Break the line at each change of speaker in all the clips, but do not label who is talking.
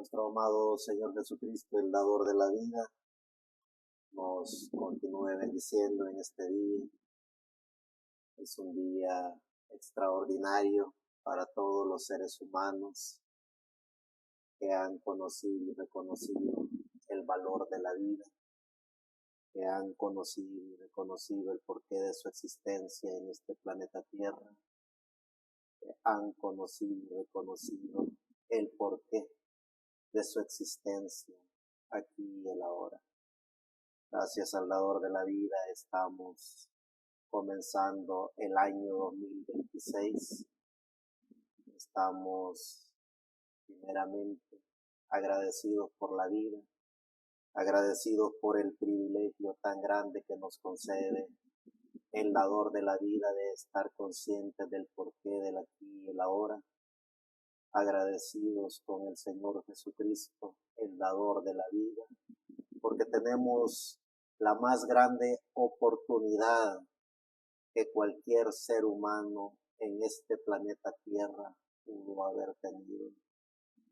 nuestro amado Señor Jesucristo, el dador de la vida, nos continúe bendiciendo en este día. Es un día extraordinario para todos los seres humanos que han conocido y reconocido el valor de la vida, que han conocido y reconocido el porqué de su existencia en este planeta Tierra, que han conocido y reconocido el porqué de su existencia aquí y el ahora. Gracias al dador de la vida estamos comenzando el año 2026. Estamos primeramente agradecidos por la vida, agradecidos por el privilegio tan grande que nos concede el dador de la vida de estar conscientes del porqué del aquí y el ahora. Agradecidos con el Señor Jesucristo, el dador de la vida, porque tenemos la más grande oportunidad que cualquier ser humano en este planeta Tierra pudo haber tenido.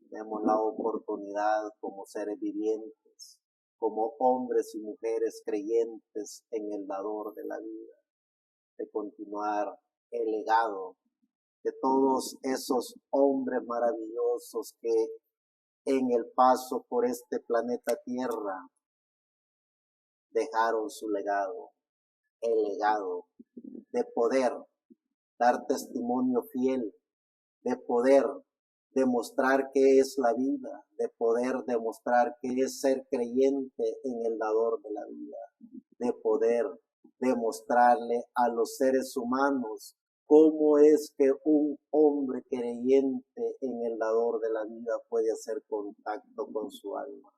Tenemos la oportunidad como seres vivientes, como hombres y mujeres creyentes en el dador de la vida, de continuar el legado de todos esos hombres maravillosos que en el paso por este planeta Tierra dejaron su legado, el legado de poder dar testimonio fiel, de poder demostrar qué es la vida, de poder demostrar qué es ser creyente en el dador de la vida, de poder demostrarle a los seres humanos cómo es que un hombre creyente en el dador de la vida puede hacer contacto con su alma.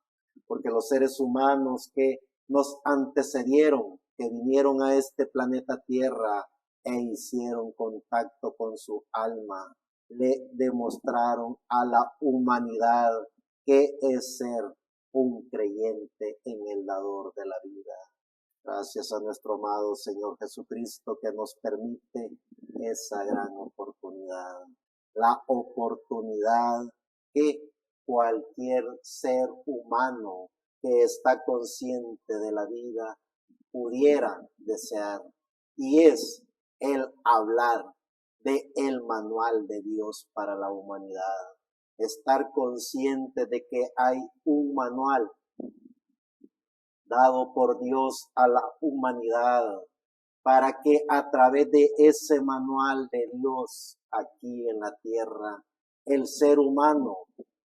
Porque los seres humanos que nos antecedieron, que vinieron a este planeta Tierra e hicieron contacto con su alma, le demostraron a la humanidad qué es ser un creyente en el dador de la vida. Gracias a nuestro amado Señor Jesucristo que nos permite esa gran oportunidad. La oportunidad que cualquier ser humano que está consciente de la vida pudiera desear, y es el hablar de el manual de Dios para la humanidad. Estar consciente de que hay un manual dado por Dios a la humanidad para que a través de ese manual de Dios aquí en la tierra, el ser humano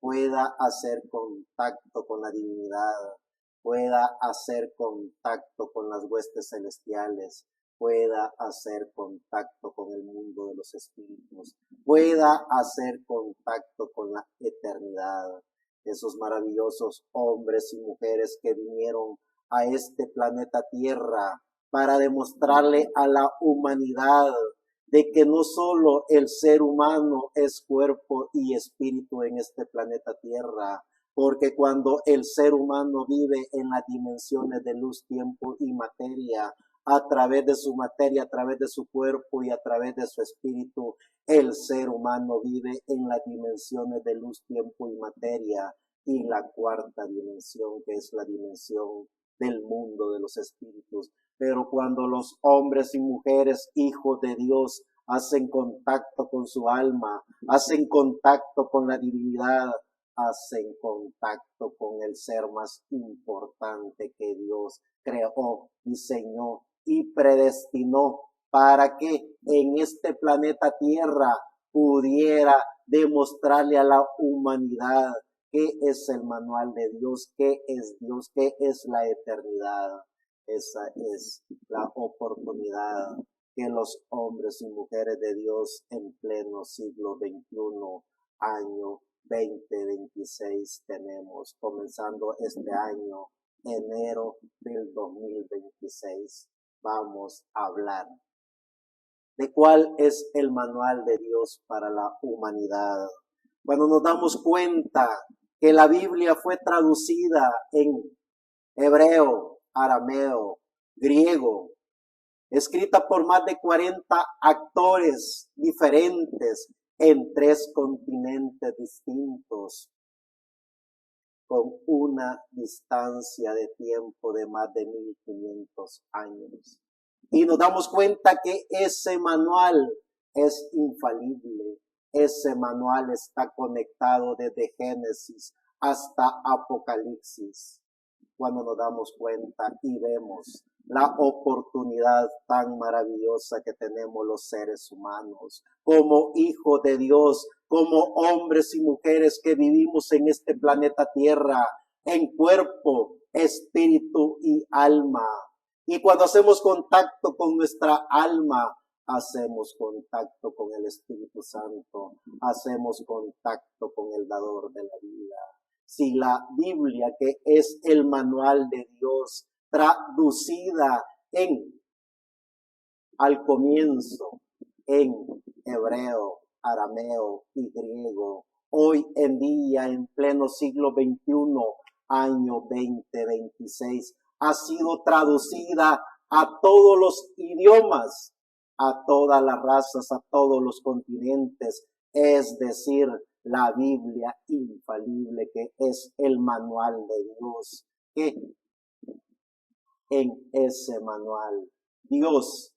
pueda hacer contacto con la divinidad, pueda hacer contacto con las huestes celestiales, pueda hacer contacto con el mundo de los espíritus, pueda hacer contacto con la eternidad. Esos maravillosos hombres y mujeres que vinieron a este planeta Tierra para demostrarle a la humanidad de que no solo el ser humano es cuerpo y espíritu en este planeta Tierra, porque cuando el ser humano vive en las dimensiones de luz, tiempo y materia, a través de su materia, a través de su cuerpo y a través de su espíritu, el ser humano vive en las dimensiones de luz, tiempo y materia, y la cuarta dimensión, que es la dimensión del mundo de los espíritus. Pero cuando los hombres y mujeres, hijos de Dios, hacen contacto con su alma, hacen contacto con la divinidad, hacen contacto con el ser más importante que Dios creó, diseñó y predestinó para que en este planeta Tierra pudiera demostrarle a la humanidad qué es el manual de Dios, qué es Dios, qué es la eternidad. Esa es la oportunidad que los hombres y mujeres de Dios en pleno siglo XXI, año 2026, tenemos, comenzando este año, enero del 2026. Vamos a hablar de cuál es el manual de Dios para la humanidad. Cuando nos damos cuenta que la Biblia fue traducida en hebreo, arameo, griego, escrita por más de 40 actores diferentes en 3 continentes distintos. con una distancia de tiempo de más de 1500 años. Y nos damos cuenta que ese manual es infalible. Ese manual está conectado desde Génesis hasta Apocalipsis. Cuando nos damos cuenta y vemos la oportunidad tan maravillosa que tenemos los seres humanos, como hijos de Dios, como hombres y mujeres que vivimos en este planeta Tierra, en cuerpo, espíritu y alma. Y cuando hacemos contacto con nuestra alma, hacemos contacto con el Espíritu Santo, hacemos contacto con el dador de la vida. Si la Biblia, que es el manual de Dios, traducida al comienzo en hebreo, arameo y griego, hoy en día, en pleno siglo XXI, año 2026, ha sido traducida a todos los idiomas, a todas las razas, a todos los continentes, es decir, la Biblia infalible, que es el manual de Dios, que en ese manual Dios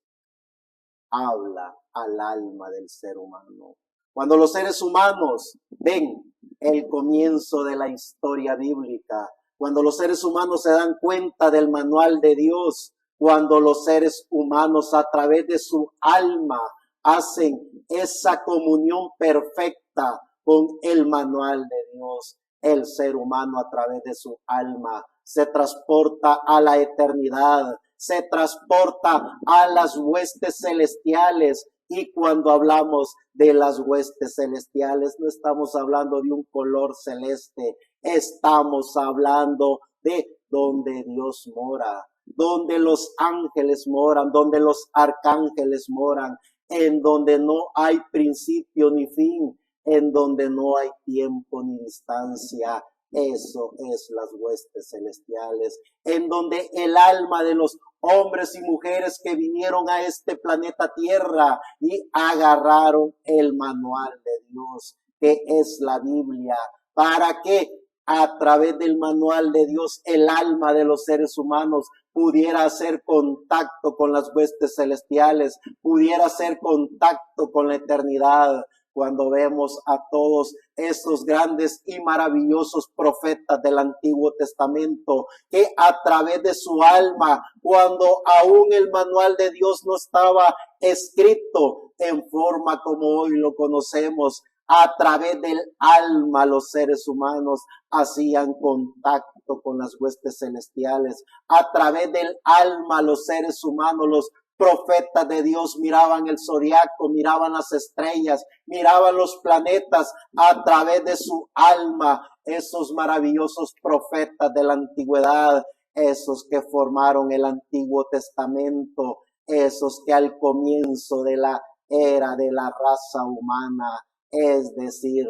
habla al alma del ser humano. Cuando los seres humanos ven el comienzo de la historia bíblica, cuando los seres humanos se dan cuenta del manual de Dios, cuando los seres humanos a través de su alma hacen esa comunión perfecta con el manual de Dios, el ser humano a través de su alma se transporta a la eternidad, se transporta a las huestes celestiales. Y cuando hablamos de las huestes celestiales, no estamos hablando de un color celeste, estamos hablando de donde Dios mora, donde los ángeles moran, donde los arcángeles moran, en donde no hay principio ni fin, en donde no hay tiempo ni distancia. Eso es las huestes celestiales, en donde el alma de los hombres y mujeres que vinieron a este planeta Tierra y agarraron el manual de Dios, que es la Biblia, para que a través del manual de Dios el alma de los seres humanos pudiera hacer contacto con las huestes celestiales, pudiera hacer contacto con la eternidad. Cuando vemos a todos esos grandes y maravillosos profetas del Antiguo Testamento, que a través de su alma, cuando aún el manual de Dios no estaba escrito en forma como hoy lo conocemos, a través del alma los seres humanos hacían contacto con las huestes celestiales. A través del alma los seres humanos, los profetas de Dios miraban el zodiaco, miraban las estrellas, miraban los planetas a través de su alma. Esos maravillosos profetas de la antigüedad, esos que formaron el Antiguo Testamento, esos que al comienzo de la era de la raza humana, es decir,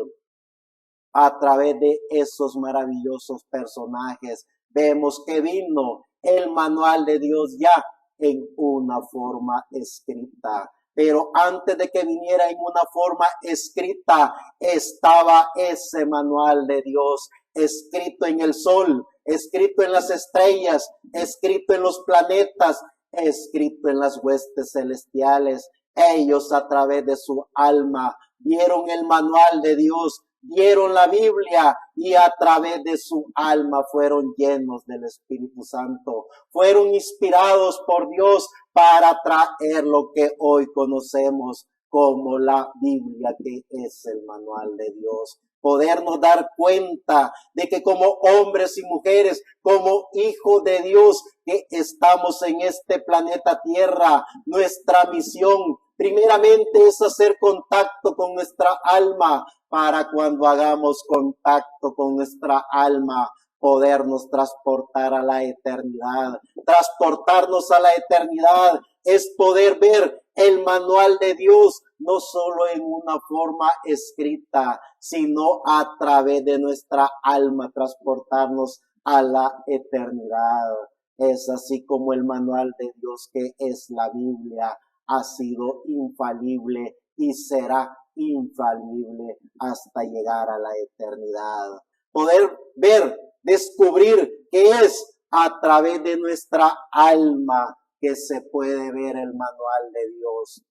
a través de esos maravillosos personajes, vemos que vino el manual de Dios ya en una forma escrita. Pero antes de que viniera en una forma escrita, estaba ese manual de Dios escrito en el sol, escrito en las estrellas, escrito en los planetas, escrito en las huestes celestiales. Ellos a través de su alma vieron el manual de Dios, vieron la Biblia y a través de su alma fueron llenos del Espíritu Santo. Fueron inspirados por Dios para traer lo que hoy conocemos como la Biblia, que es el manual de Dios. Podernos dar cuenta de que como hombres y mujeres, como hijos de Dios que estamos en este planeta Tierra, nuestra misión primeramente es hacer contacto con nuestra alma, para cuando hagamos contacto con nuestra alma, podernos transportar a la eternidad. Transportarnos a la eternidad es poder ver el manual de Dios, no solo en una forma escrita, sino a través de nuestra alma, transportarnos a la eternidad. Es así como el manual de Dios, que es la Biblia, ha sido infalible y será infalible hasta llegar a la eternidad. Poder ver descubrir que es a través de nuestra alma que se puede ver el manual de Dios.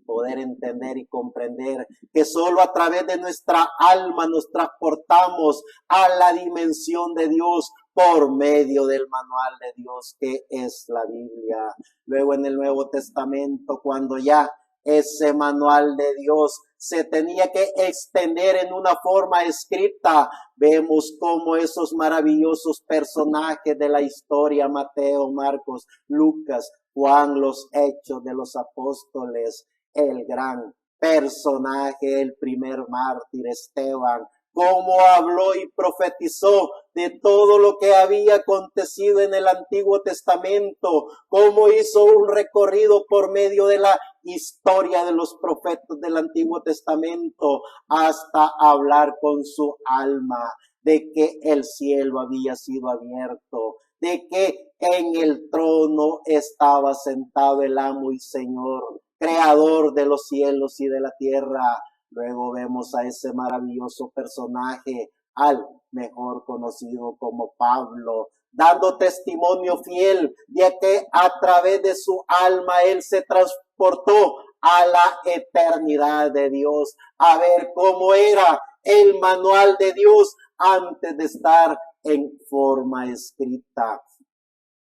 Poder entender y comprender que solo a través de nuestra alma nos transportamos a la dimensión de Dios por medio del manual de Dios que es la Biblia. Luego en el Nuevo Testamento, cuando ya ese manual de Dios se tenía que extender en una forma escrita, vemos cómo esos maravillosos personajes de la historia, Mateo, Marcos, Lucas, Juan, los Hechos de los Apóstoles, el gran personaje, el primer mártir, Esteban, cómo habló y profetizó de todo lo que había acontecido en el Antiguo Testamento, cómo hizo un recorrido por medio de la historia de los profetas del Antiguo Testamento hasta hablar con su alma de que el cielo había sido abierto, de que en el trono estaba sentado el amo y Señor, creador de los cielos y de la tierra. Luego vemos a ese maravilloso personaje, al mejor conocido como Pablo, dando testimonio fiel de que a través de su alma él se transportó a la eternidad de Dios, a ver cómo era el manual de Dios antes de estar en forma escrita.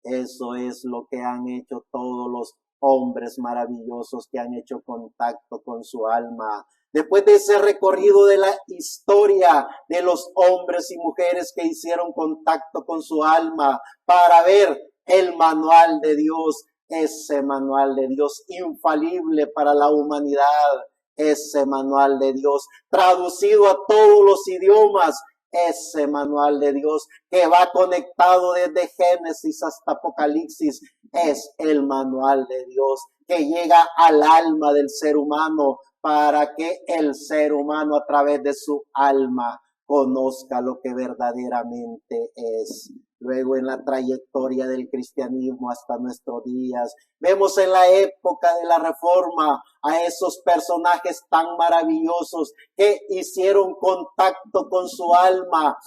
Eso es lo que han hecho todos los hombres maravillosos que han hecho contacto con su alma. Después de ese recorrido de la historia de los hombres y mujeres que hicieron contacto con su alma para ver el manual de Dios, ese manual de Dios infalible para la humanidad, ese manual de Dios traducido a todos los idiomas, ese manual de Dios que va conectado desde Génesis hasta Apocalipsis, es el manual de Dios que llega al alma del ser humano para que el ser humano a través de su alma conozca lo que verdaderamente es. Luego en la trayectoria del cristianismo hasta nuestros días, vemos en la época de la Reforma a esos personajes tan maravillosos que hicieron contacto con su alma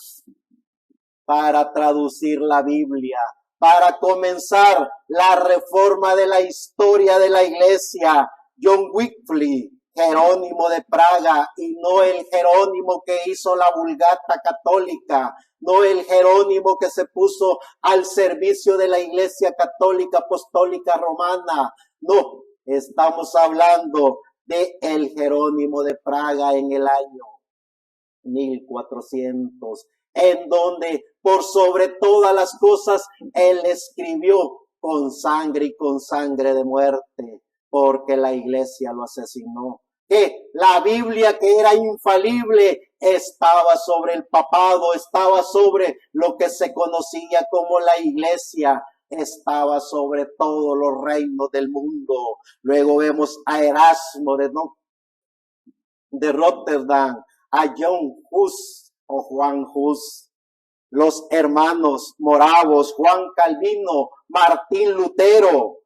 para traducir la Biblia, para comenzar la reforma de la historia de la iglesia. John Wycliffe, Jerónimo de Praga, y no el Jerónimo que hizo la Vulgata católica, no el Jerónimo que se puso al servicio de la Iglesia Católica Apostólica Romana. No, estamos hablando de el Jerónimo de Praga en el año 1400, en donde por sobre todas las cosas él escribió con sangre y con sangre de muerte, porque la iglesia lo asesinó. Que la Biblia, que era infalible, estaba sobre el papado, estaba sobre lo que se conocía como la iglesia, estaba sobre todos los reinos del mundo. Luego vemos a Erasmo de Rotterdam, a John Hus o Juan Hus, los hermanos moravos, Juan Calvino, Martín Lutero.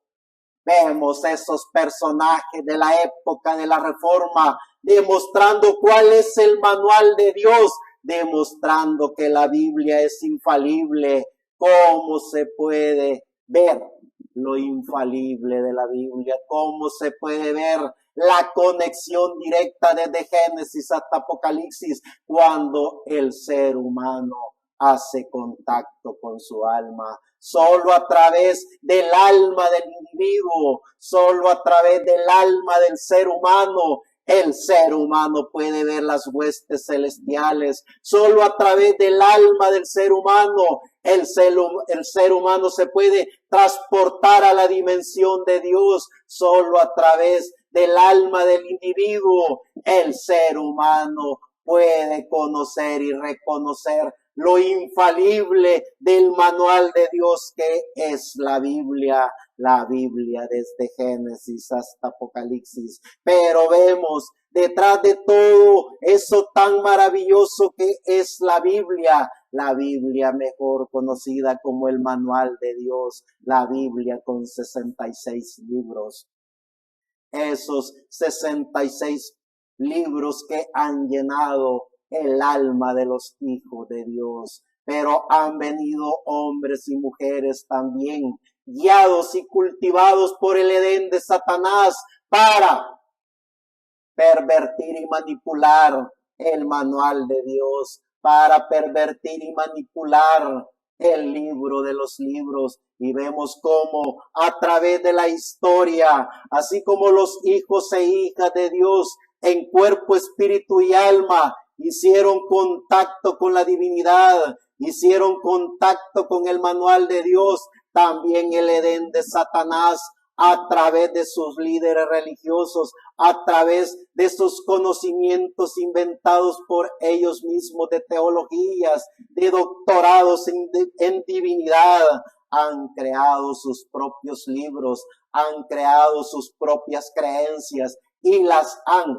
Vemos esos personajes de la época de la Reforma demostrando cuál es el manual de Dios, demostrando que la Biblia es infalible. ¿Cómo se puede ver lo infalible de la Biblia? ¿Cómo se puede ver la conexión directa desde Génesis hasta Apocalipsis cuando el ser humano hace contacto con su alma? Solo a través del alma del individuo, solo a través del alma del ser humano, el ser humano puede ver las huestes celestiales. Solo a través del alma del ser humano, el ser humano se puede transportar a la dimensión de Dios. Solo a través del alma del individuo, el ser humano puede conocer y reconocer lo infalible del manual de Dios que es la Biblia desde Génesis hasta Apocalipsis. Pero vemos detrás de todo eso tan maravilloso que es la Biblia mejor conocida como el manual de Dios, la Biblia con 66 libros. Esos 66 libros que han llenado el alma de los hijos de Dios. pero han venido hombres y mujeres también, guiados y cultivados por el Edén de Satanás para pervertir y manipular el manual de Dios, para pervertir y manipular el libro de los libros. Y vemos cómo a través de la historia, así como los hijos e hijas de Dios en cuerpo, espíritu y alma hicieron contacto con la divinidad, hicieron contacto con el manual de Dios, también el Edén de Satanás, a través de sus líderes religiosos, a través de sus conocimientos inventados por ellos mismos, de teologías, de doctorados en divinidad, han creado sus propios libros, han creado sus propias creencias y las han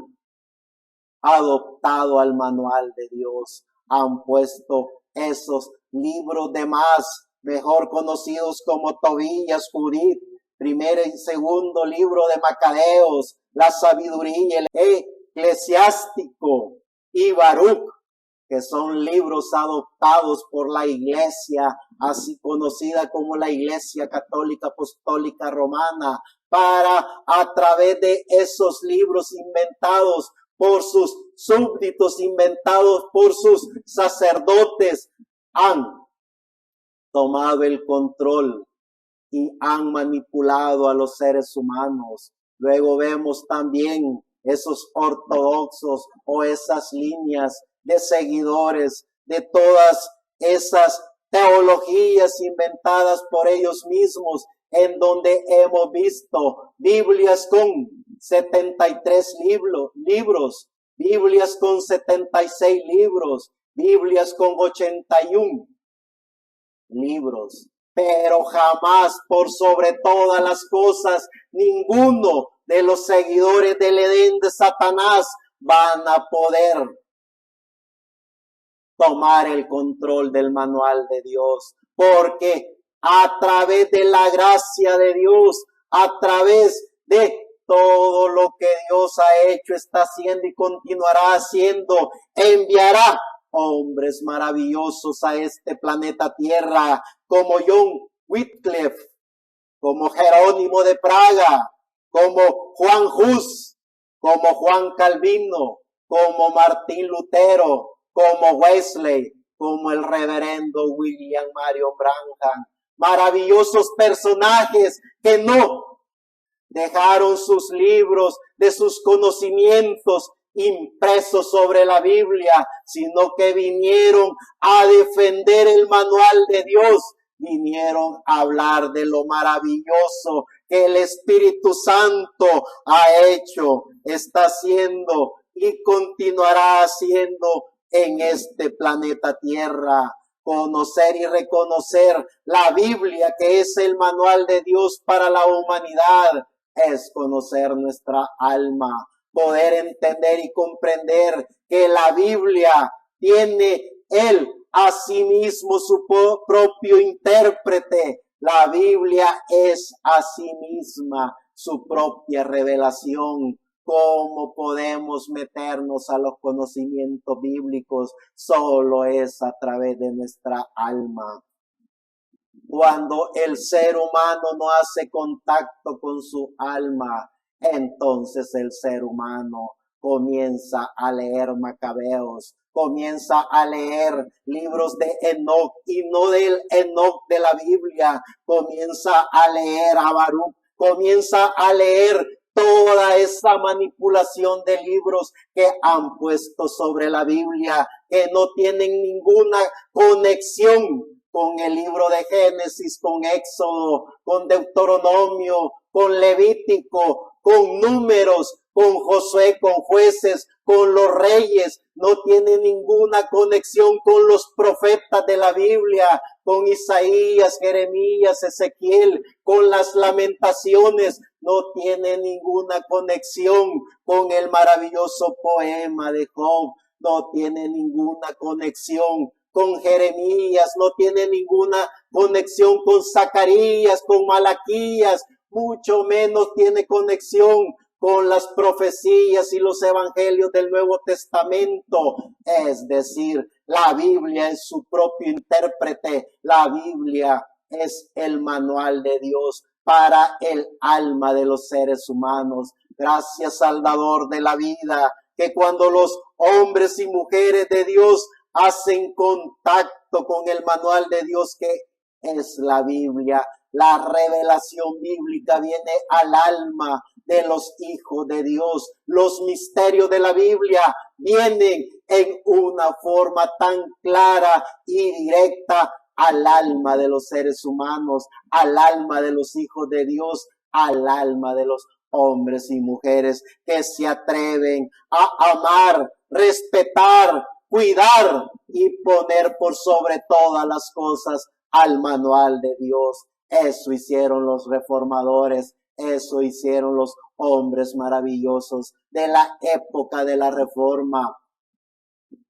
adoptado al manual de Dios, han puesto esos libros de más, mejor conocidos como Tobías, Judith, primer y segundo libro de Macabeos, la sabiduría, el eclesiástico y Baruch, que son libros adoptados por la iglesia, así conocida como la Iglesia Católica Apostólica Romana, para a través de esos libros inventados por sus súbditos, inventados por sus sacerdotes, han tomado el control y han manipulado a los seres humanos. Luego vemos también esos ortodoxos o esas líneas de seguidores de todas esas teologías inventadas por ellos mismos, en donde hemos visto Biblias con 73 libros, Biblias con 76 libros, Biblias con 81 libros. Pero jamás, por sobre todas las cosas, ninguno de los seguidores del Edén de Satanás van a poder tomar el control del manual de Dios, porque a través de la gracia de Dios, a través de todo lo que Dios ha hecho, está haciendo y continuará haciendo, enviará hombres maravillosos a este planeta Tierra, como John Wycliffe, como Jerónimo de Praga, como Juan Hus, como Juan Calvino, como Martín Lutero, como Wesley, como el reverendo William Marion Branham. Maravillosos personajes que no dejaron sus libros de sus conocimientos impresos sobre la Biblia, sino que vinieron a defender el manual de Dios, vinieron a hablar de lo maravilloso que el Espíritu Santo ha hecho, está haciendo y continuará haciendo en este planeta Tierra. Conocer y reconocer la Biblia, que es el manual de Dios para la humanidad, es conocer nuestra alma, poder entender y comprender que la Biblia tiene él asimismo su propio intérprete. La Biblia es a sí misma su propia revelación. ¿Cómo podemos meternos a los conocimientos bíblicos? Solo es a través de nuestra alma. Cuando el ser humano no hace contacto con su alma, entonces el ser humano comienza a leer Macabeos, comienza a leer libros de Enoc y no del Enoc de la Biblia, comienza a leer a Baruch, comienza a leer toda esa manipulación de libros que han puesto sobre la Biblia, que no tienen ninguna conexión con el libro de Génesis, con Éxodo, con Deuteronomio, con Levítico, con Números, con Josué, con Jueces, con los reyes. No tiene ninguna conexión con los profetas de la Biblia, con Isaías, Jeremías, Ezequiel, con las Lamentaciones. No tiene ninguna conexión con el maravilloso poema de Job. No tiene ninguna conexión con Jeremías, no tiene ninguna conexión con Zacarías, con Malaquías, mucho menos tiene conexión con las profecías y los evangelios del Nuevo Testamento. Es decir, la Biblia es su propio intérprete. La Biblia es el manual de Dios para el alma de los seres humanos. Gracias, Salvador de la vida, que cuando los hombres y mujeres de Dios hacen contacto con el manual de Dios, que es la Biblia, la revelación bíblica viene al alma de los hijos de Dios. Los misterios de la Biblia vienen en una forma tan clara y directa al alma de los seres humanos, al alma de los hijos de Dios, al alma de los hombres y mujeres que se atreven a amar, respetar, cuidar y poner por sobre todas las cosas al manual de Dios. Eso hicieron los reformadores, eso hicieron los hombres maravillosos de la época de la Reforma.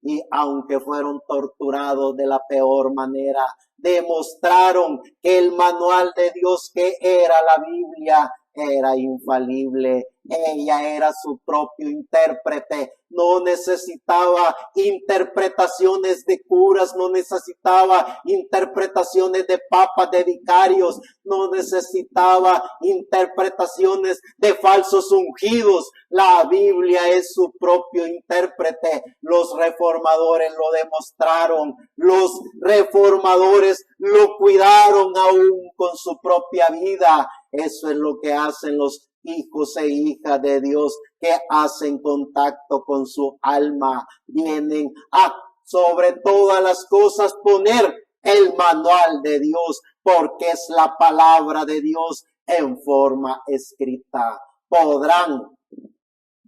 Y aunque fueron torturados de la peor manera, demostraron que el manual de Dios, que era la Biblia, era infalible. Ella era su propio intérprete. No necesitaba interpretaciones de curas, no necesitaba interpretaciones de papas, de vicarios, no necesitaba interpretaciones de falsos ungidos. La Biblia es su propio intérprete. Los reformadores lo demostraron. Los reformadores lo cuidaron aún con su propia vida. Eso es lo que hacen los hijos e hijas de Dios, que hacen contacto con su alma. Vienen a, sobre todas las cosas, poner el manual de Dios, porque es la palabra de Dios en forma escrita. Podrán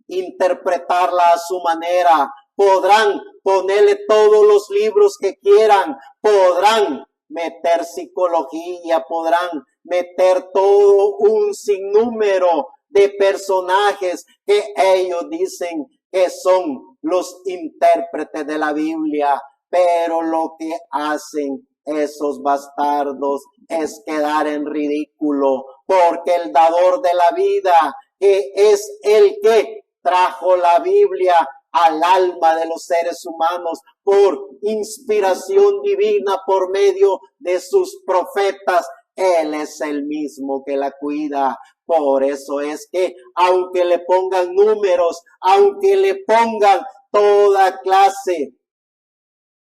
interpretarla a su manera, podrán ponerle todos los libros que quieran, podrán meter psicología, podrán meter todo un sinnúmero de personajes que ellos dicen que son los intérpretes de la Biblia, pero lo que hacen esos bastardos es quedar en ridículo, porque el dador de la vida, que es el que trajo la Biblia al alma de los seres humanos por inspiración divina por medio de sus profetas, Él es el mismo que la cuida. Por eso es que aunque le pongan números, aunque le pongan toda clase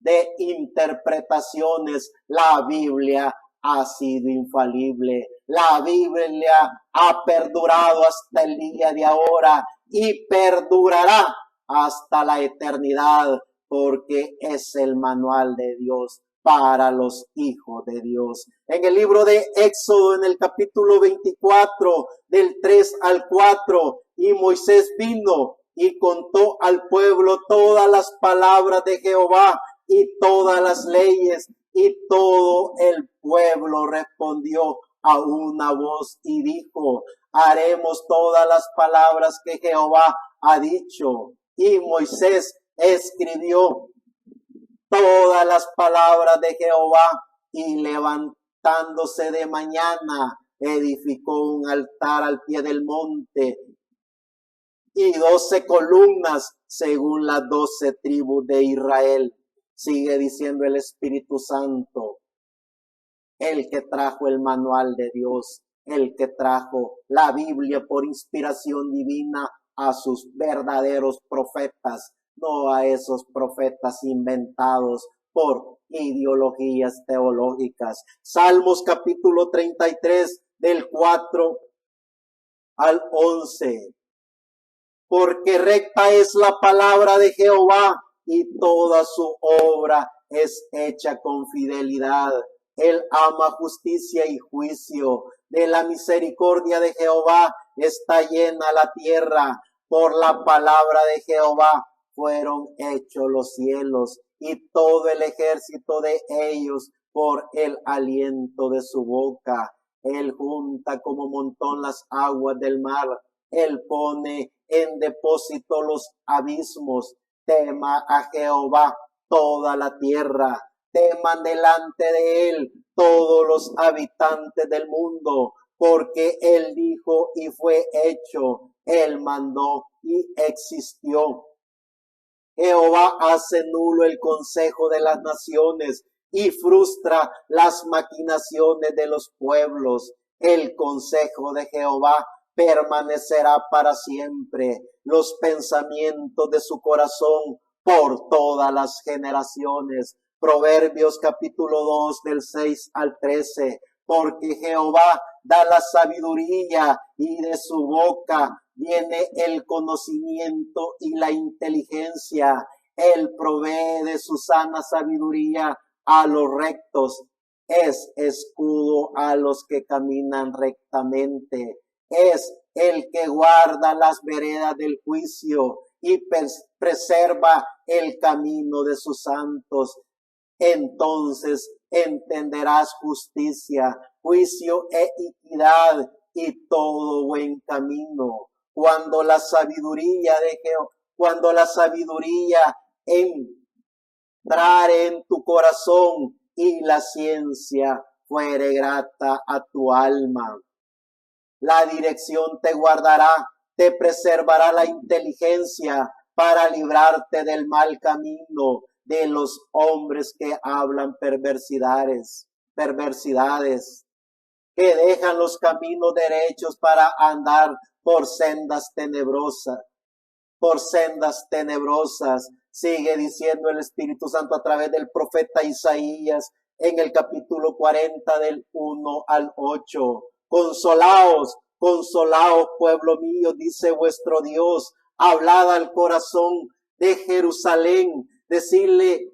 de interpretaciones, la Biblia ha sido infalible. La Biblia ha perdurado hasta el día de ahora y perdurará hasta la eternidad, porque es el manual de Dios para los hijos de Dios. En el libro de Éxodo, en el capítulo 24, del 3 al 4, y Moisés vino y contó al pueblo todas las palabras de Jehová y todas las leyes, y todo el pueblo respondió a una voz y dijo: haremos todas las palabras que Jehová ha dicho. Y Moisés escribió todas las palabras de Jehová, y levantándose de mañana edificó un altar al pie del monte y 12 columnas según las 12 tribus de Israel. Sigue diciendo el Espíritu Santo, el que trajo el manual de Dios, el que trajo la Biblia por inspiración divina a sus verdaderos profetas, no a esos profetas inventados por ideologías teológicas. Salmos capítulo 33, del 4 al 11. Porque recta es la palabra de Jehová, y toda su obra es hecha con fidelidad. Él ama justicia y juicio. De la misericordia de Jehová está llena la tierra. Por la palabra de Jehová fueron hechos los cielos, y todo el ejército de ellos por el aliento de su boca. Él junta como montón las aguas del mar. Él pone en depósito los abismos. Tema a Jehová toda la tierra. Teman delante de él todos los habitantes del mundo, porque Él dijo y fue hecho, Él mandó y existió. Jehová hace nulo el consejo de las naciones y frustra las maquinaciones de los pueblos. El consejo de Jehová permanecerá para siempre, los pensamientos de su corazón por todas las generaciones. Proverbios capítulo 2 del 6 al 13. Porque Jehová da la sabiduría y de su boca viene el conocimiento y la inteligencia. Él provee de su sana sabiduría a los rectos. Es escudo a los que caminan rectamente. Es el que guarda las veredas del juicio y preserva el camino de sus santos. Entonces entenderás justicia, juicio e equidad y todo buen camino. Cuando la sabiduría entrare en tu corazón y la ciencia fuere grata a tu alma. La dirección te guardará, te preservará la inteligencia para librarte del mal camino de los hombres que hablan perversidades, que dejan los caminos derechos para andar por sendas tenebrosas. Sigue diciendo el Espíritu Santo a través del profeta Isaías en el capítulo 40 del 1 al 8. Consolaos, pueblo mío, dice vuestro Dios, hablad al corazón de Jerusalén, decirle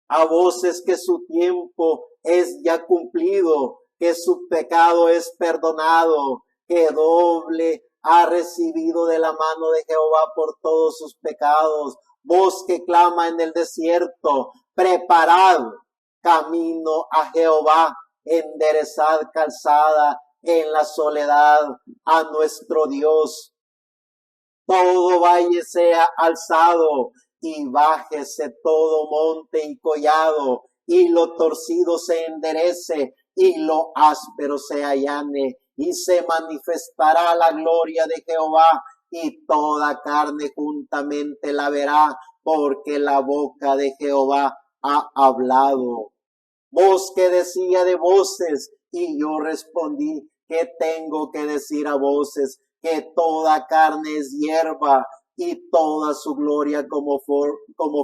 a voces que su tiempo es ya cumplido, que su pecado es perdonado, que doble ha recibido de la mano de Jehová por todos sus pecados. Voz que clama en el desierto, preparad camino a Jehová, enderezad calzada en la soledad a nuestro Dios. Todo valle sea alzado y bájese todo monte y collado, y lo torcido se enderece y lo áspero se allane, y se manifestará la gloria de Jehová, y toda carne juntamente la verá, porque la boca de Jehová ha hablado. Voz que decía de voces, y yo respondí, ¿qué tengo que decir a voces? Que toda carne es hierba, y toda su gloria como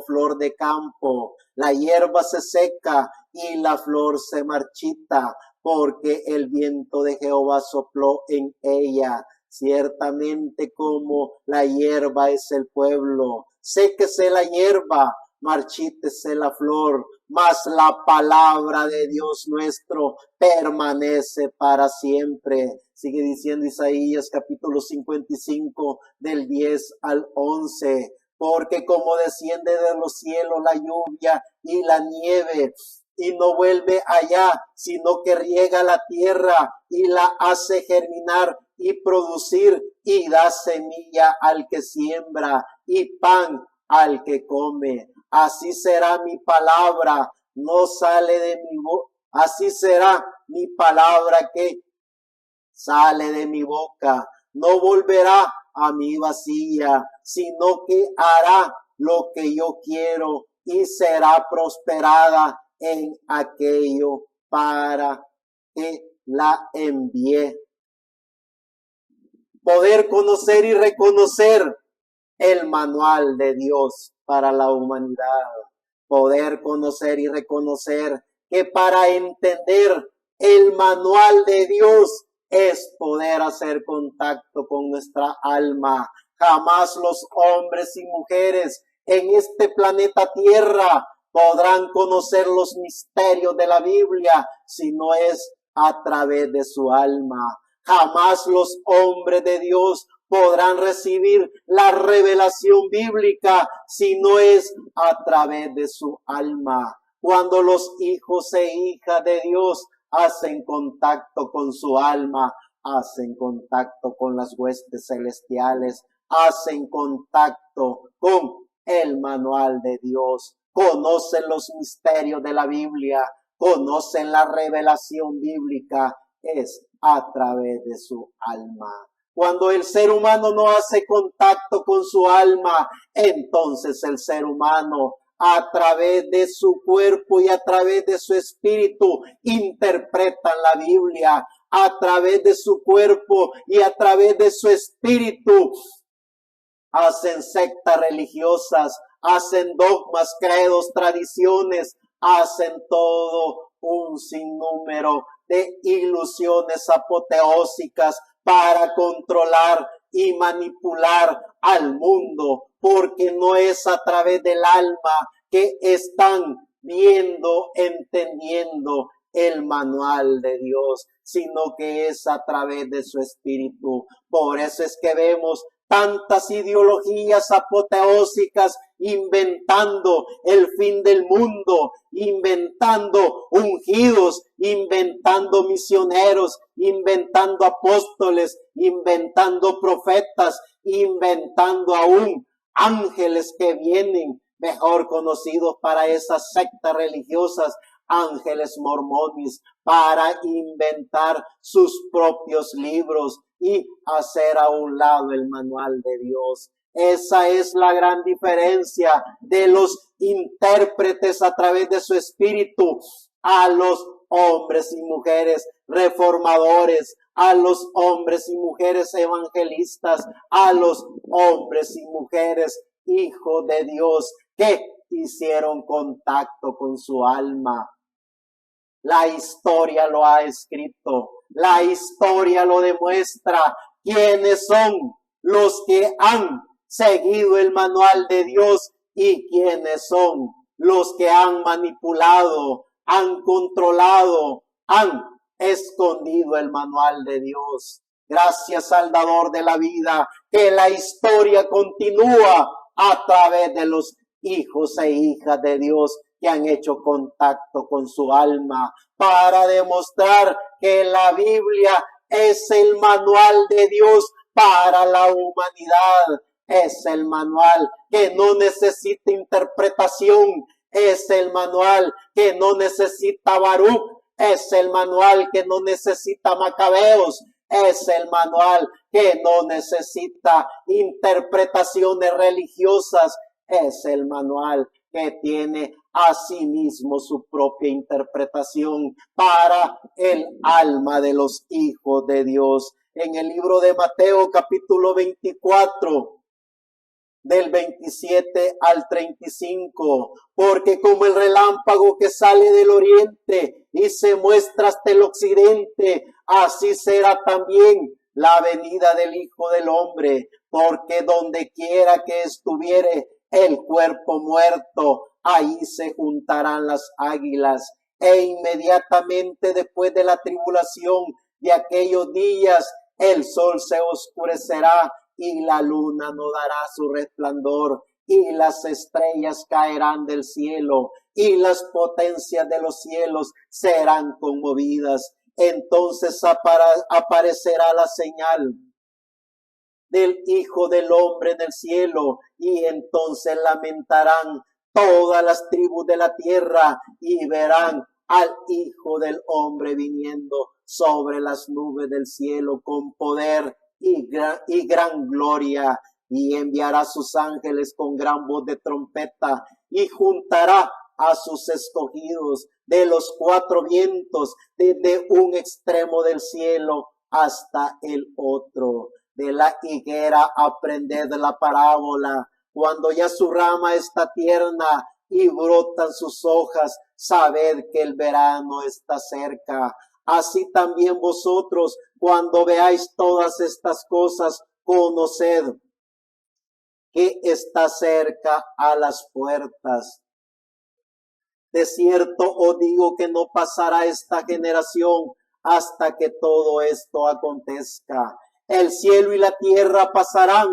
flor de campo. La hierba se seca y la flor se marchita, porque el viento de Jehová sopló en ella. Ciertamente como la hierba es el pueblo. Séquese la hierba, marchítese la flor, mas la palabra de Dios nuestro permanece para siempre. Sigue diciendo Isaías capítulo 55 del 10 al 11. Porque como desciende de los cielos la lluvia y la nieve, y no vuelve allá, sino que riega la tierra y la hace germinar y producir, y da semilla al que siembra y pan al que come. Así será mi palabra, no sale de mi boca. Así será mi palabra que sale de mi boca. No volverá a mí vacía, sino que hará lo que yo quiero y será prosperada en aquello para que la envié. Poder conocer y reconocer el manual de Dios para la humanidad. Poder conocer y reconocer que para entender el manual de Dios es poder hacer contacto con nuestra alma. Jamás los hombres y mujeres en este planeta Tierra podrán conocer los misterios de la Biblia si no es a través de su alma. Jamás los hombres de Dios podrán recibir la revelación bíblica si no es a través de su alma. Cuando los hijos e hijas de Dios hacen contacto con su alma, hacen contacto con las huestes celestiales, hacen contacto con el manual de Dios, conocen los misterios de la Biblia, conocen la revelación bíblica. Es a través de su alma. Cuando el ser humano no hace contacto con su alma, entonces el ser humano a través de su cuerpo y a través de su espíritu interpreta la Biblia. A través de su cuerpo y a través de su espíritu hacen sectas religiosas, hacen dogmas, credos, tradiciones, hacen todo un sinnúmero de ilusiones apoteósicas para controlar y manipular al mundo, porque no es a través del alma que están viendo, entendiendo el manual de Dios, sino que es a través de su espíritu. Por eso es que vemos tantas ideologías apoteósicas inventando el fin del mundo, inventando ungidos, inventando misioneros, inventando apóstoles, inventando profetas, inventando aún ángeles que vienen, mejor conocidos para esas sectas religiosas, ángeles mormones, para inventar sus propios libros y hacer a un lado el manual de Dios. Esa es la gran diferencia de los intérpretes a través de su espíritu a los hombres y mujeres reformadores, a los hombres y mujeres evangelistas, a los hombres y mujeres hijos de Dios que hicieron contacto con su alma. La historia lo ha escrito, la historia lo demuestra. ¿Quiénes son los que han seguido el manual de Dios y quiénes son los que han manipulado, han controlado, han escondido el manual de Dios? Gracias al dador de la vida, que la historia continúa a través de los hijos e hijas de Dios que han hecho contacto con su alma para demostrar que la Biblia es el manual de Dios para la humanidad. Es el manual que no necesita interpretación. Es el manual que no necesita Baruch. Es el manual que no necesita Macabeos. Es el manual que no necesita interpretaciones religiosas. Es el manual que tiene asimismo su propia interpretación para el alma de los hijos de Dios. En el libro de Mateo capítulo 24, del 27 al 35, porque como el relámpago que sale del oriente y se muestra hasta el occidente, así será también la venida del Hijo del Hombre, porque donde quiera que estuviere el cuerpo muerto, ahí se juntarán las águilas. E inmediatamente después de la tribulación de aquellos días, el sol se oscurecerá y la luna no dará su resplandor, y las estrellas caerán del cielo, y las potencias de los cielos serán conmovidas. Entonces aparecerá la señal del Hijo del Hombre en el cielo, y entonces lamentarán todas las tribus de la tierra, y verán al Hijo del Hombre viniendo sobre las nubes del cielo con poder y gran gloria, y enviará sus ángeles con gran voz de trompeta, y juntará a sus escogidos de los cuatro vientos, desde un extremo del cielo hasta el otro. De la higuera aprended la parábola. Cuando ya su rama está tierna y brotan sus hojas, sabed que el verano está cerca. Así también vosotros, cuando veáis todas estas cosas, conoced que está cerca a las puertas. De cierto os digo que no pasará esta generación hasta que todo esto acontezca. El cielo y la tierra pasarán,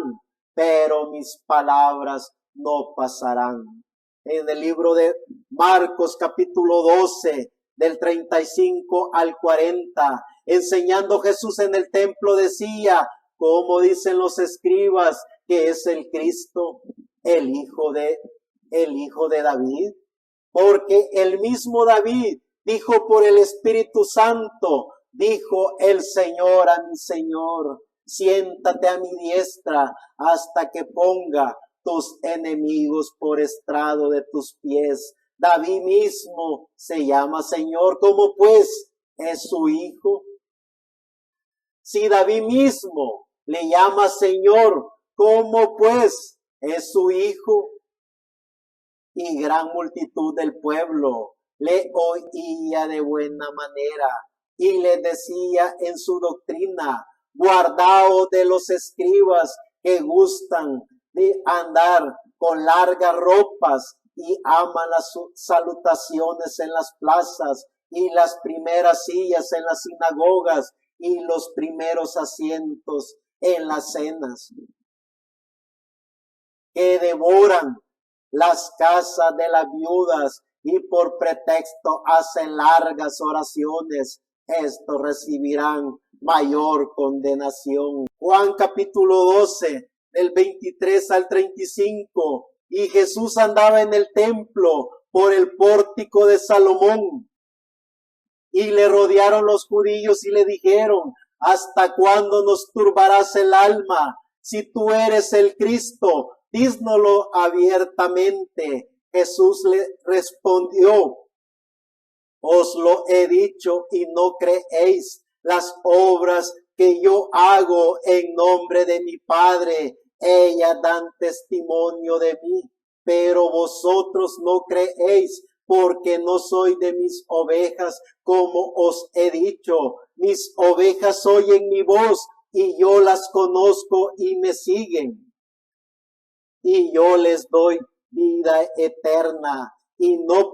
pero mis palabras no pasarán. En el libro de Marcos capítulo 12, del 35 al 40, enseñando Jesús en el templo decía, como dicen los escribas, que es el Cristo, el hijo de David. Porque el mismo David dijo por el Espíritu Santo, Dijo el Señor a mi Señor, siéntate a mi diestra hasta que ponga tus enemigos por estrado de tus pies. David mismo se llama Señor, ¿cómo pues es su hijo? Si David mismo le llama Señor, ¿cómo pues es su hijo? Y gran multitud del pueblo le oía de buena manera y le decía en su doctrina, guardaos de los escribas que gustan de andar con largas ropas y aman las salutaciones en las plazas y las primeras sillas en las sinagogas y los primeros asientos en las cenas, que devoran las casas de las viudas y por pretexto hacen largas oraciones, estos recibirán mayor condenación. Juan capítulo 12, del 23 al 35. Y Jesús andaba en el templo por el pórtico de Salomón. Y le rodearon los judíos y le dijeron, ¿hasta cuándo nos turbarás el alma? Si tú eres el Cristo, dísnoslo abiertamente. Jesús le respondió, os lo he dicho y no creéis. Las obras que yo hago en nombre de mi Padre, ellas dan testimonio de mí, pero vosotros no creéis, porque no soy de mis ovejas, como os he dicho. Mis ovejas oyen mi voz, y yo las conozco y me siguen. Y yo les doy vida eterna, y no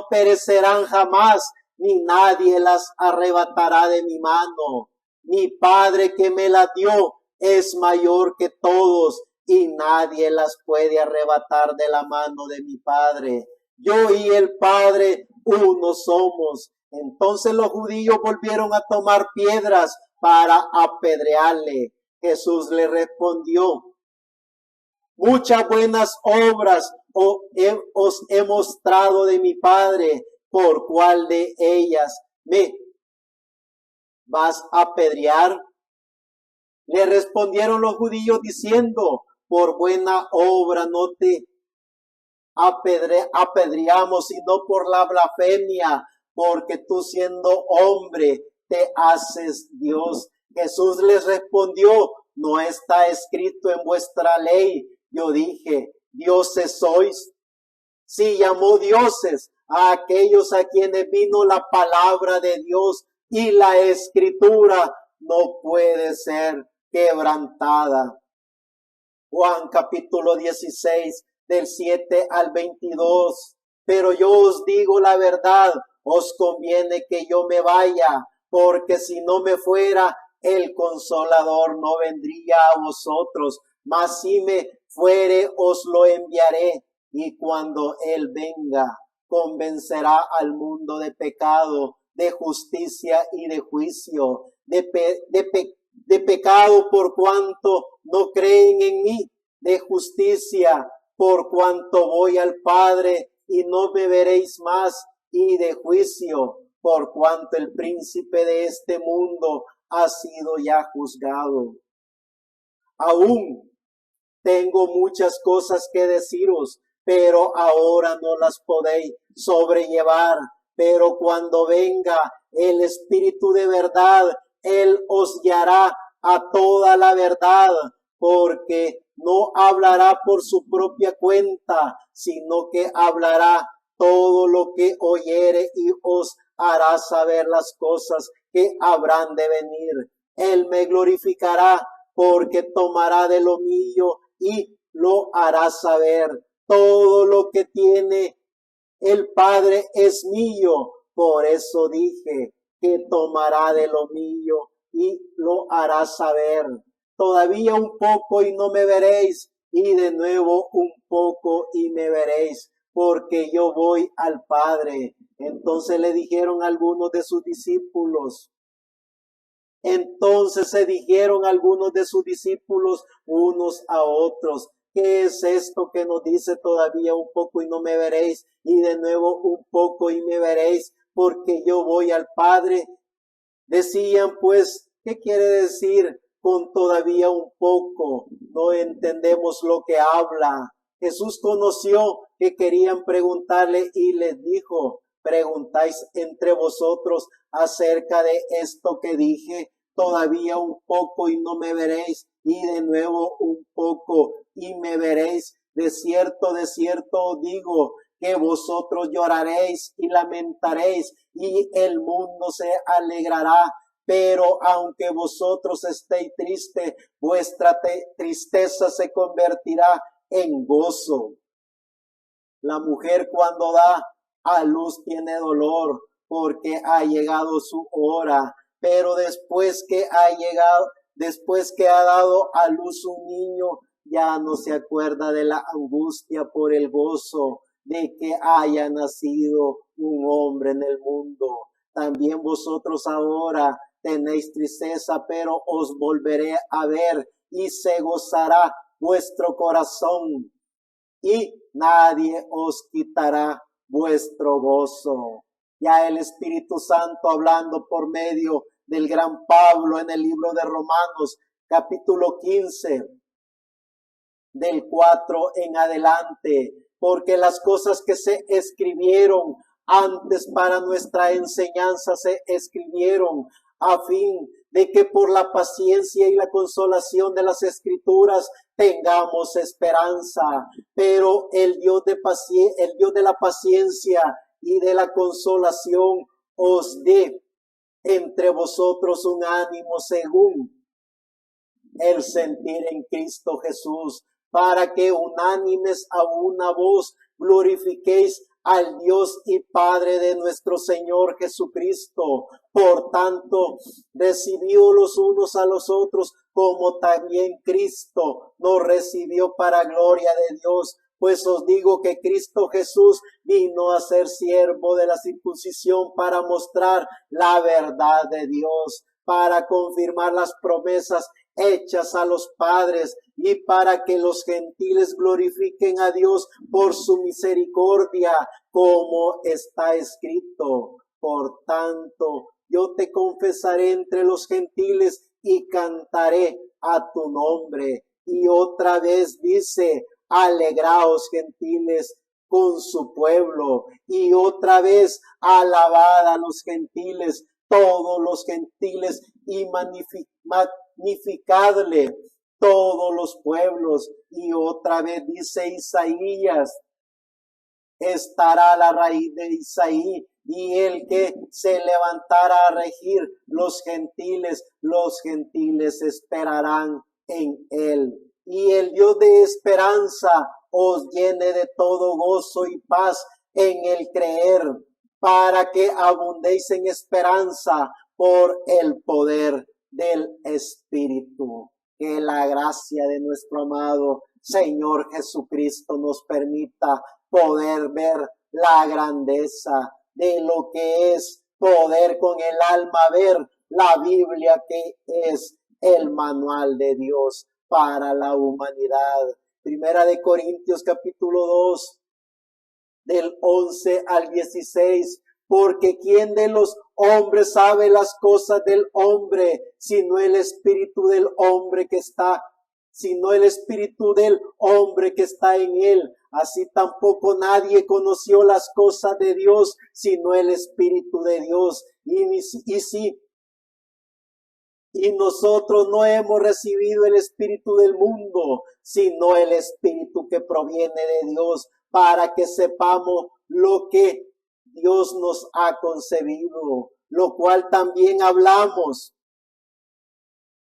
perecerán jamás, ni nadie las arrebatará de mi mano. Mi Padre que me la dio es mayor que todos, y nadie las puede arrebatar de la mano de mi Padre. Yo y el Padre uno somos. Entonces los judíos volvieron a tomar piedras para apedrearle. Jesús le respondió, muchas buenas obras os he mostrado de mi Padre, ¿por cuál de ellas me vas a apedrear? Le respondieron los judíos diciendo, por buena obra no te apedreamos, sino por la blasfemia, porque tú siendo hombre te haces Dios. Jesús les respondió, no está escrito en vuestra ley. Yo dije, dioses sois. Sí, llamó dioses a aquellos a quienes vino la palabra de Dios, y la escritura no puede ser quebrantada. Juan capítulo 16, del 7 al 22. Pero yo os digo la verdad, os conviene que yo me vaya, porque si no me fuera, el Consolador no vendría a vosotros, mas si me fuere, os lo enviaré. Y cuando Él venga, convencerá al mundo de pecado, de justicia y de juicio, de pecado por cuanto no creen en mí, de justicia por cuanto voy al Padre y no me veréis más, y de juicio por cuanto el príncipe de este mundo ha sido ya juzgado. Aún tengo muchas cosas que deciros, pero ahora no las podéis sobrellevar. Pero cuando venga el Espíritu de verdad, Él os guiará a toda la verdad, porque no hablará por su propia cuenta, sino que hablará todo lo que oyere y os hará saber las cosas que habrán de venir. Él me glorificará, porque tomará de lo mío y lo hará saber. Todo lo que tiene el Padre es mío. Por eso dije que tomará de lo mío y lo hará saber. Todavía un poco y no me veréis, y de nuevo un poco y me veréis, porque yo voy al Padre. Entonces le dijeron algunos de sus discípulos. Entonces se dijeron algunos de sus discípulos unos a otros, ¿qué es esto que nos dice todavía un poco y no me veréis, y de nuevo un poco y me veréis, porque yo voy al Padre? Decían pues, ¿qué quiere decir con todavía un poco? No entendemos lo que habla. Jesús conoció que querían preguntarle y les dijo, ¿preguntáis entre vosotros acerca de esto que dije? Todavía un poco y no me veréis, y de nuevo un poco y me veréis. De cierto os digo, que vosotros lloraréis y lamentaréis, y el mundo se alegrará. Pero aunque vosotros estéis tristes, vuestra tristeza se convertirá en gozo. La mujer cuando da a luz tiene dolor porque ha llegado su hora, pero después que ha dado a luz un niño, ya no se acuerda de la angustia por el gozo de que haya nacido un hombre en el mundo. También vosotros ahora tenéis tristeza, pero os volveré a ver y se gozará vuestro corazón y nadie os quitará vuestro gozo. Ya el Espíritu Santo hablando por medio del gran Pablo en el libro de Romanos, capítulo 15, del 4 en adelante, porque las cosas que se escribieron antes para nuestra enseñanza se escribieron a fin de que por la paciencia y la consolación de las Escrituras tengamos esperanza. Pero el Dios de la paciencia y de la consolación os dé entre vosotros un ánimo según el sentir en Cristo Jesús, para que unánimes a una voz glorifiquéis al Dios y Padre de nuestro Señor Jesucristo. Por tanto, recibíos los unos a los otros, como también Cristo nos recibió para gloria de Dios. Pues os digo que Cristo Jesús vino a ser siervo de la circuncisión para mostrar la verdad de Dios, para confirmar las promesas hechas a los padres y para que los gentiles glorifiquen a Dios por su misericordia, como está escrito. Por tanto, yo te confesaré entre los gentiles y cantaré a tu nombre. Y otra vez dice, alegraos gentiles con su pueblo. Y otra vez, alabad a los gentiles, todos los gentiles, y magnificadle todos los pueblos. Y otra vez dice Isaías, estará la raíz de Isaí, y el que se levantara a regir los gentiles esperarán en él. Y el Dios de esperanza os llene de todo gozo y paz en el creer, para que abundéis en esperanza por el poder del Espíritu. Que la gracia de nuestro amado Señor Jesucristo nos permita poder ver la grandeza de lo que es poder con el alma ver la Biblia, que es el manual de Dios para la humanidad. Primera de Corintios capítulo 2, del 11 al 16. Porque ¿quién de los hombres sabe las cosas del hombre, sino el espíritu del hombre que está en él? Así tampoco nadie conoció las cosas de Dios, sino el Espíritu de Dios. Y nosotros no hemos recibido el espíritu del mundo, sino el espíritu que proviene de Dios, para que sepamos lo que Dios nos ha concebido, lo cual también hablamos,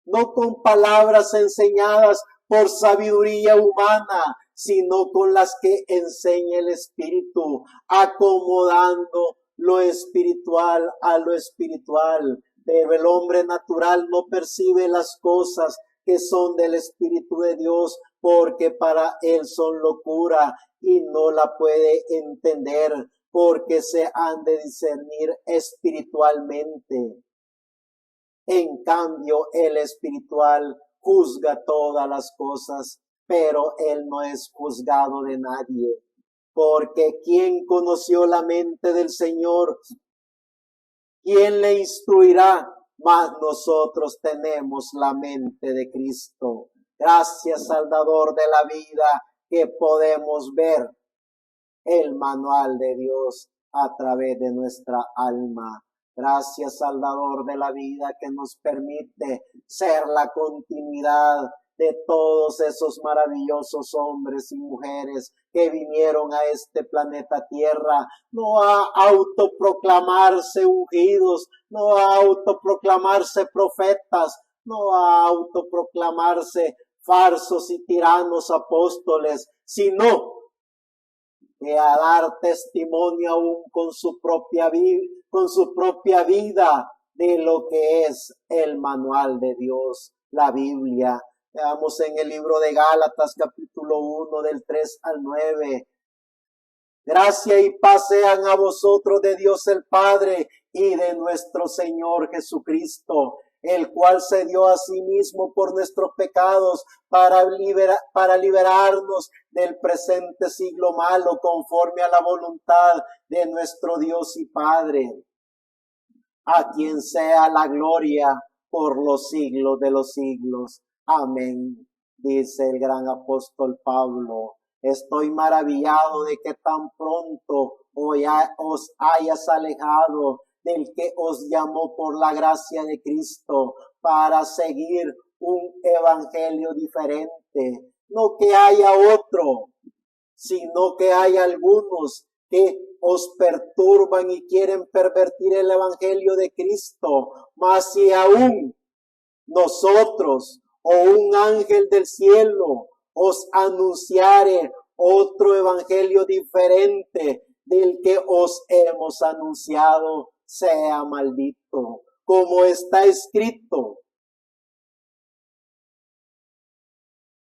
no con palabras enseñadas por sabiduría humana, sino con las que enseña el Espíritu, acomodando lo espiritual a lo espiritual. Pero el hombre natural no percibe las cosas que son del Espíritu de Dios, porque para él son locura y no la puede entender, porque se han de discernir espiritualmente. En cambio, el espiritual juzga todas las cosas, pero él no es juzgado de nadie. Porque ¿quién conoció la mente del Señor? ¿Quién le instruirá? mas nosotros tenemos la mente de Cristo. Gracias, Salvador de la vida, que podemos ver el manual de Dios a través de nuestra alma. Gracias, Salvador de la vida, que nos permite ser la continuidad de todos esos maravillosos hombres y mujeres que vinieron a este planeta Tierra, no a autoproclamarse ungidos, no a autoproclamarse profetas, no a autoproclamarse falsos y tiranos apóstoles, sino que a dar testimonio aún con su propia vida de lo que es el manual de Dios, la Biblia. Veamos en el libro de Gálatas, capítulo 1, del 3 al 9. Gracia y paz sean a vosotros de Dios el Padre y de nuestro Señor Jesucristo, el cual se dio a sí mismo por nuestros pecados para liberarnos del presente siglo malo, conforme a la voluntad de nuestro Dios y Padre, a quien sea la gloria por los siglos de los siglos. Amén. Dice el gran apóstol Pablo: estoy maravillado de que tan pronto os hayas alejado del que os llamó por la gracia de Cristo para seguir un evangelio diferente. No que haya otro, sino que hay algunos que os perturban y quieren pervertir el evangelio de Cristo. Mas si aún nosotros o un ángel del cielo os anunciare otro evangelio diferente del que os hemos anunciado, sea maldito. Como está escrito,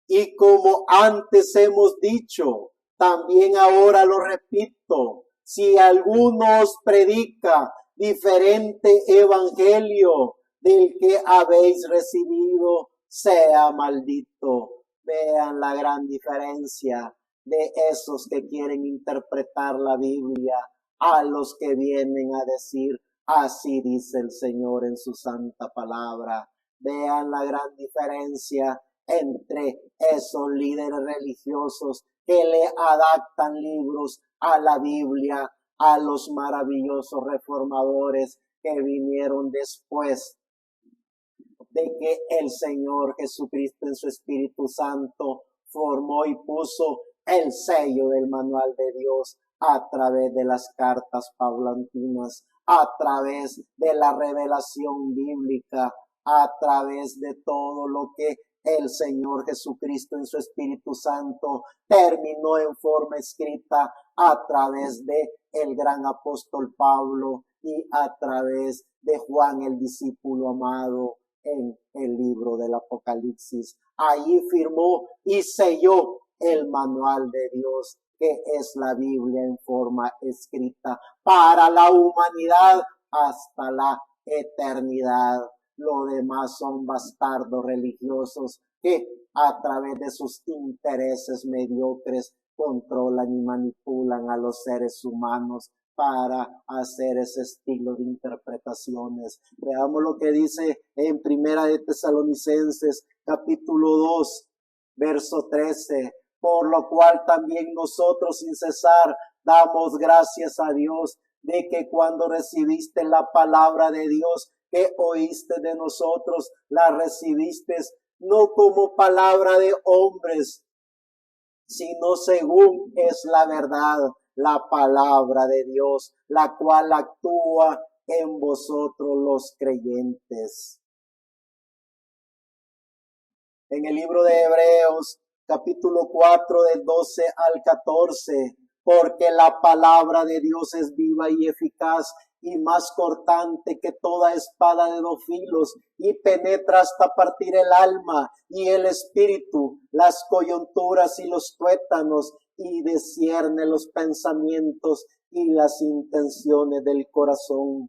y como antes hemos dicho, también ahora lo repito: si alguno os predica diferente evangelio del que habéis recibido, sea maldito. Vean la gran diferencia de esos que quieren interpretar la Biblia a los que vienen a decir: así dice el Señor en su santa palabra. Vean la gran diferencia entre esos líderes religiosos que le adaptan libros a la Biblia, a los maravillosos reformadores que vinieron después de que el Señor Jesucristo en su Espíritu Santo formó y puso el sello del manual de Dios a través de las cartas paulatinas, a través de la revelación bíblica, a través de todo lo que el Señor Jesucristo en su Espíritu Santo terminó en forma escrita a través de el gran apóstol Pablo y a través de Juan, el discípulo amado, en el libro del Apocalipsis. Allí firmó y selló el manual de Dios, que es la Biblia en forma escrita para la humanidad hasta la eternidad. Lo demás son bastardos religiosos que a través de sus intereses mediocres controlan y manipulan a los seres humanos para hacer ese estilo de interpretaciones. Veamos lo que dice en Primera de Tesalonicenses, capítulo 2, verso 13. Por lo cual también nosotros sin cesar damos gracias a Dios de que cuando recibiste la palabra de Dios que oíste de nosotros, la recibiste no como palabra de hombres, sino según es la verdad, la palabra de Dios, la cual actúa en vosotros los creyentes. En el libro de Hebreos, capítulo 4, del 12 al 14, porque la palabra de Dios es viva y eficaz y más cortante que toda espada de dos filos, y penetra hasta partir el alma y el espíritu, las coyunturas y los tuétanos, y discierne los pensamientos y las intenciones del corazón.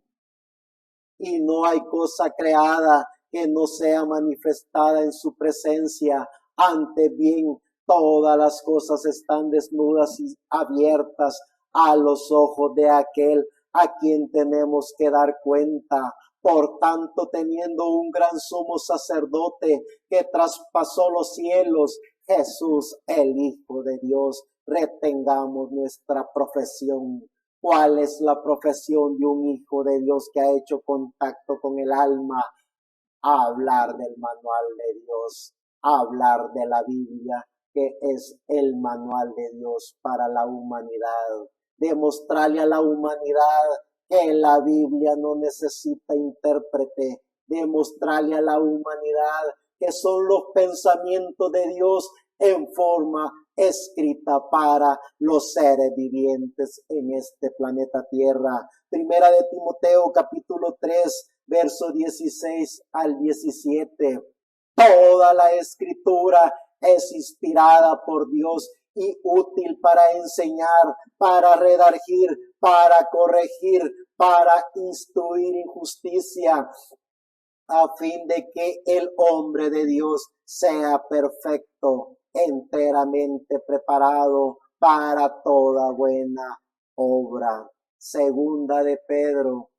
Y no hay cosa creada que no sea manifestada en su presencia. Antes bien, todas las cosas están desnudas y abiertas a los ojos de aquel a quien tenemos que dar cuenta, Por tanto, teniendo un gran sumo sacerdote que traspasó los cielos, Jesús, el Hijo de Dios, retengamos nuestra profesión. ¿Cuál es la profesión de un hijo de Dios que ha hecho contacto con el alma? Hablar del manual de Dios, hablar de la Biblia, que es el manual de Dios para la humanidad. Demostrarle a la humanidad que la Biblia no necesita intérprete. Demostrarle a la humanidad que son los pensamientos de Dios en forma escrita para los seres vivientes en este planeta Tierra. Primera de Timoteo capítulo 3, verso 16 al 17. Toda la escritura es inspirada por Dios y útil para enseñar, para redarguir, para corregir, para instruir en justicia, a fin de que el hombre de Dios sea perfecto, enteramente preparado para toda buena obra. Segunda de Pedro,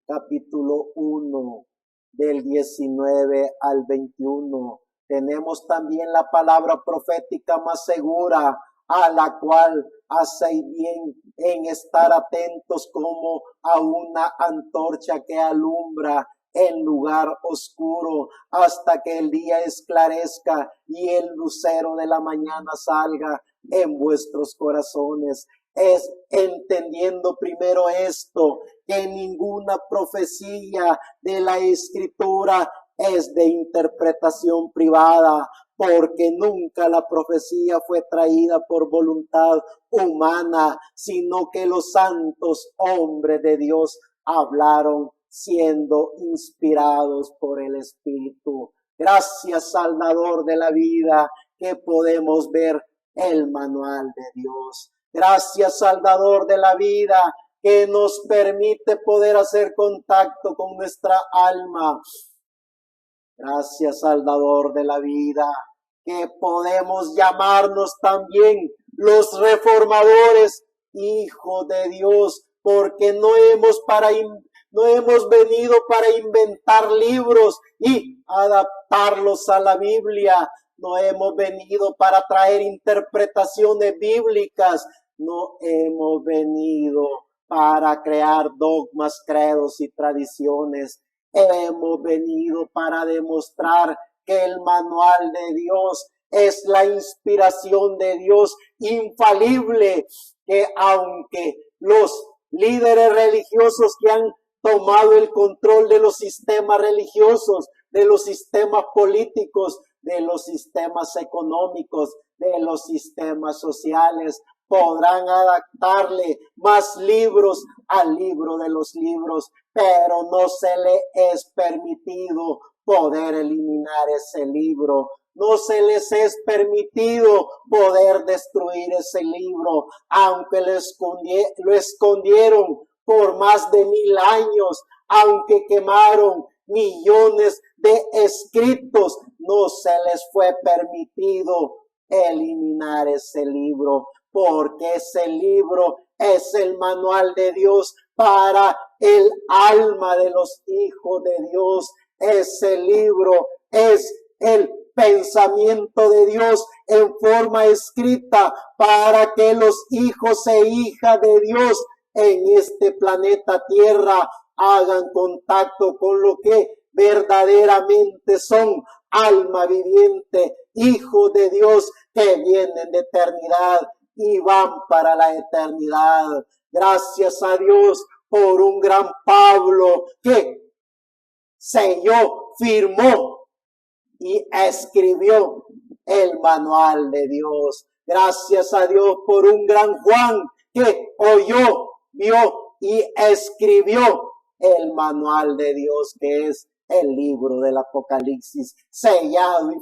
capítulo 1, del 19 al 21. Tenemos también la palabra profética más segura, a la cual hacéis bien en estar atentos como a una antorcha que alumbra en lugar oscuro hasta que el día esclarezca y el lucero de la mañana salga en vuestros corazones. Es entendiendo primero esto, que ninguna profecía de la Escritura es de interpretación privada, porque nunca la profecía fue traída por voluntad humana, sino que los santos hombres de Dios hablaron siendo inspirados por el Espíritu. Gracias, Salvador de la vida, que podemos ver el manual de Dios. Gracias, Salvador de la vida, que nos permite poder hacer contacto con nuestra alma. Gracias, Salvador de la vida, que podemos llamarnos también los reformadores, hijos de Dios, porque no hemos venido para inventar libros y adaptarlos a la Biblia. No hemos venido para traer interpretaciones bíblicas. No hemos venido para crear dogmas, credos y tradiciones. Hemos venido para demostrar que el manual de Dios es la inspiración de Dios infalible, que aunque los líderes religiosos que han tomado el control de los sistemas religiosos, de los sistemas políticos, de los sistemas económicos, de los sistemas sociales, podrán adaptarle más libros al libro de los libros, pero no se le es permitido poder eliminar ese libro. No se les es permitido poder destruir ese libro, aunque lo escondieron por más de 1000 años, aunque quemaron millones de escritos, no se les fue permitido eliminar ese libro, porque ese libro es el manual de Dios para el alma de los hijos de Dios. Ese libro es el pensamiento de Dios en forma escrita para que los hijos e hijas de Dios en este planeta Tierra hagan contacto con lo que verdaderamente son alma viviente, hijos de Dios que vienen de eternidad y van para la eternidad. Gracias a Dios por un gran Pablo que selló, firmó y escribió el manual de Dios. Gracias a Dios por un gran Juan que oyó, vio y escribió el manual de Dios, que es el libro del Apocalipsis, sellado y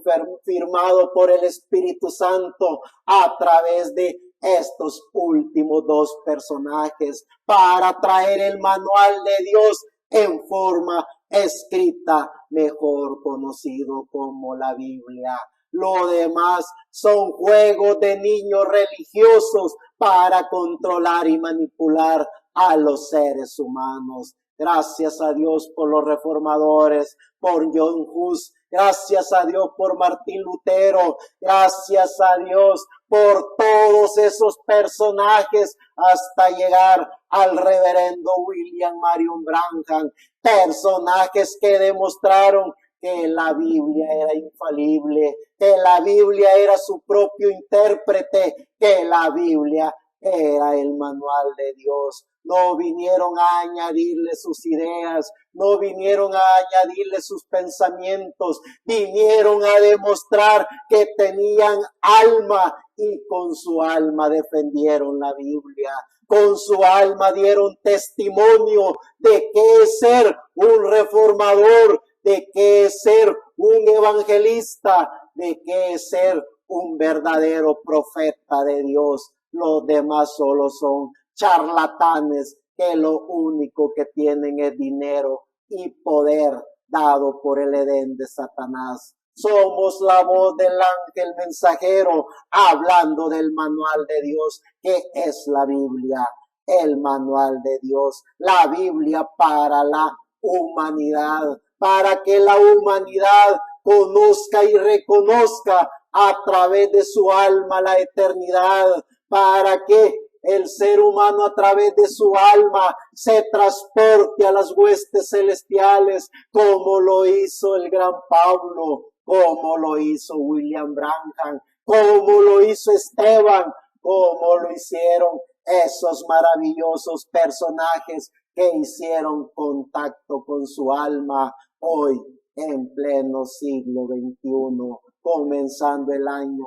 firmado por el Espíritu Santo a través de estos últimos dos personajes, para traer el manual de Dios en forma escrita, mejor conocido como la Biblia. Lo demás son juegos de niños religiosos para controlar y manipular a los seres humanos. Gracias a Dios por los reformadores, por John Hus. Gracias a Dios por Martín Lutero. Gracias a Dios por todos esos personajes hasta llegar al reverendo William Marion Branham. Personajes que demostraron que la Biblia era infalible, que la Biblia era su propio intérprete, que la Biblia era el manual de Dios. No vinieron a añadirle sus ideas, no vinieron a añadirle sus pensamientos, vinieron a demostrar que tenían alma y con su alma defendieron la Biblia. Con su alma dieron testimonio de qué es ser un reformador, de qué es ser un evangelista, de qué es ser un verdadero profeta de Dios. Los demás solo son charlatanes que lo único que tienen es dinero y poder dado por el Edén de Satanás. Somos la voz del ángel mensajero hablando del manual de Dios, que es la Biblia, el manual de Dios, la Biblia para la humanidad, para que la humanidad conozca y reconozca a través de su alma la eternidad, para que el ser humano a través de su alma se transporte a las huestes celestiales, como lo hizo el gran Pablo, como lo hizo William Branham, como lo hizo Esteban, como lo hicieron esos maravillosos personajes que hicieron contacto con su alma hoy en pleno siglo XXI, comenzando el año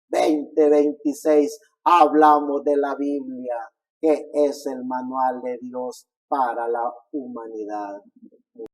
2026. Hablamos de la Biblia, que es el manual de Dios para la humanidad.